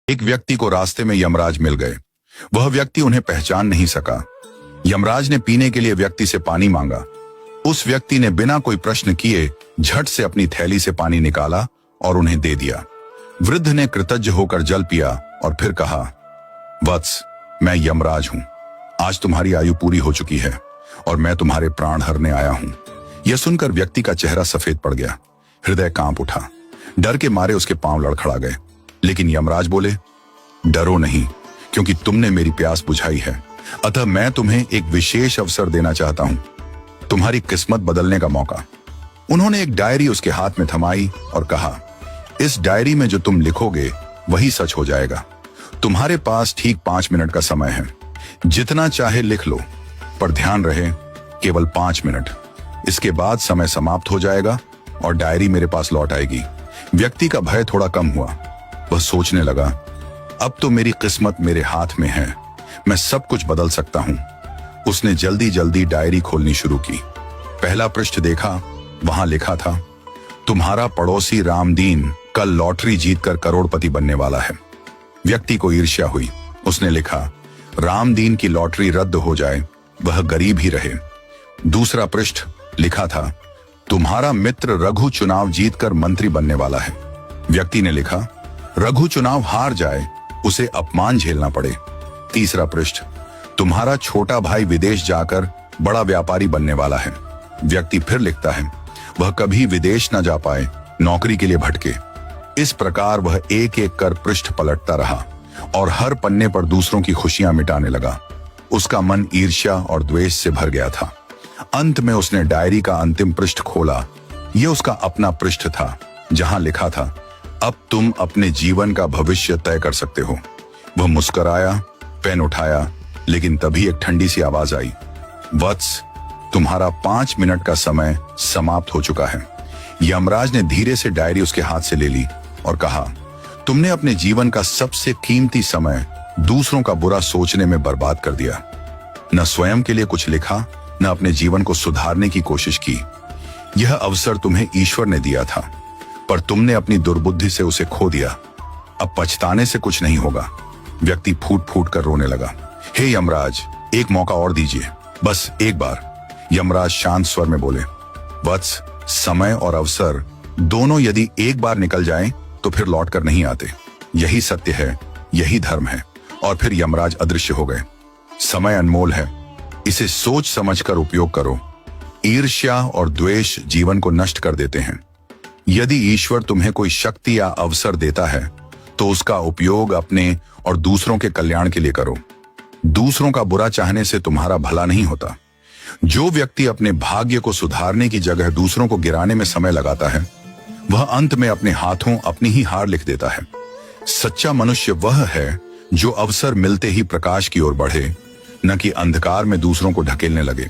एक व्यक्ति को रास्ते में यमराज मिल गए। वह व्यक्ति उन्हें पहचान नहीं सका। यमराज ने पीने के लिए व्यक्ति से पानी मांगा। उस व्यक्ति ने बिना कोई प्रश्न किए झट से अपनी थैली से पानी निकाला और उन्हें दे दिया। वृद्ध ने कृतज्ञ होकर जल पिया और फिर कहा, वत्स, मैं यमराज हूं। आज तुम्हारी आयु पूरी हो चुकी है और मैं तुम्हारे प्राण हरने आया हूं। यह सुनकर व्यक्ति का चेहरा सफेद पड़ गया। हृदय कांप उठा। डर के मारे उसके पांव लड़खड़ा गए। लेकिन यमराज बोले, डरो नहीं, क्योंकि तुमने मेरी प्यास बुझाई है। अतः मैं तुम्हें एक विशेष अवसर देना चाहता हूं, तुम्हारी किस्मत बदलने का मौका। उन्होंने एक डायरी उसके हाथ में थमाई और कहा, इस डायरी में जो तुम लिखोगे वही सच हो जाएगा। तुम्हारे पास ठीक 5 मिनट का समय है। जितना चाहे लिख लो, पर ध्यान रहे केवल 5 मिनट। इसके बाद समय समाप्त हो जाएगा और डायरी मेरे पास लौट आएगी। व्यक्ति का भय थोड़ा कम हुआ। वह सोचने लगा, अब तो मेरी किस्मत मेरे हाथ में है, मैं सब कुछ बदल सकता हूं। उसने जल्दी जल्दी डायरी खोलनी शुरू की। पहला पृष्ठ देखा। वहां लिखा था, तुम्हारा पड़ोसी रामदीन कल लॉटरी जीतकर करोड़पति बनने वाला है। व्यक्ति को ईर्ष्या हुई। उसने लिखा, रामदीन की लॉटरी रद्द हो जाए, वह गरीब ही रहे। दूसरा पृष्ठ लिखा था, तुम्हारा मित्र रघु चुनाव जीतकर मंत्री बनने वाला है। व्यक्ति ने लिखा, रघु चुनाव हार जाए, उसे अपमान झेलना पड़े। तीसरा पृष्ठ, तुम्हारा छोटा भाई विदेश जाकर बड़ा व्यापारी बनने वाला है। व्यक्ति फिर लिखता है, वह कभी विदेश न जा पाए, नौकरी के लिए भटके। इस प्रकार वह एक एक कर पृष्ठ पलटता रहा और हर पन्ने पर दूसरों की खुशियां मिटाने लगा। उसका मन ईर्ष्या और द्वेष से भर गया था। अंत में उसने डायरी का अंतिम पृष्ठ खोला। यह उसका अपना पृष्ठ था, जहां लिखा था, अब तुम अपने जीवन का भविष्य तय कर सकते हो। वह मुस्कुराया, पेन उठाया, लेकिन तभी एक ठंडी सी आवाज आई, वत्स, तुम्हारा 5 मिनट का समय समाप्त हो चुका है। यमराज ने धीरे से डायरी उसके हाथ से ले ली और कहा, तुमने अपने जीवन का सबसे कीमती समय दूसरों का बुरा सोचने में बर्बाद कर दिया। न स्वयं के लिए कुछ लिखा, न अपने जीवन को सुधारने की कोशिश की। यह अवसर तुम्हें ईश्वर ने दिया था, पर तुमने अपनी दुर्बुद्धि से उसे खो दिया। अब पछताने से कुछ नहीं होगा। व्यक्ति फूट फूट कर रोने लगा। हे यमराज, एक मौका और दीजिए, बस एक बार। यमराज शांत स्वर में बोले, वत्स, समय और अवसर दोनों यदि एक बार निकल जाएं, तो फिर लौट कर नहीं आते। यही सत्य है, यही धर्म है। और फिर यमराज अदृश्य हो गए। समय अनमोल है, इसे सोच समझकर उपयोग करो। ईर्ष्या और द्वेष जीवन को नष्ट कर देते हैं। यदि ईश्वर तुम्हें कोई शक्ति या अवसर देता है, तो उसका उपयोग अपने और दूसरों के कल्याण के लिए करो। दूसरों का बुरा चाहने से तुम्हारा भला नहीं होता। जो व्यक्ति अपने भाग्य को सुधारने की जगह दूसरों को गिराने में समय लगाता है, वह अंत में अपने हाथों अपनी ही हार लिख देता है। सच्चा मनुष्य वह है जो अवसर मिलते ही प्रकाश की ओर बढ़े, न कि अंधकार में दूसरों को ढकेलने लगे।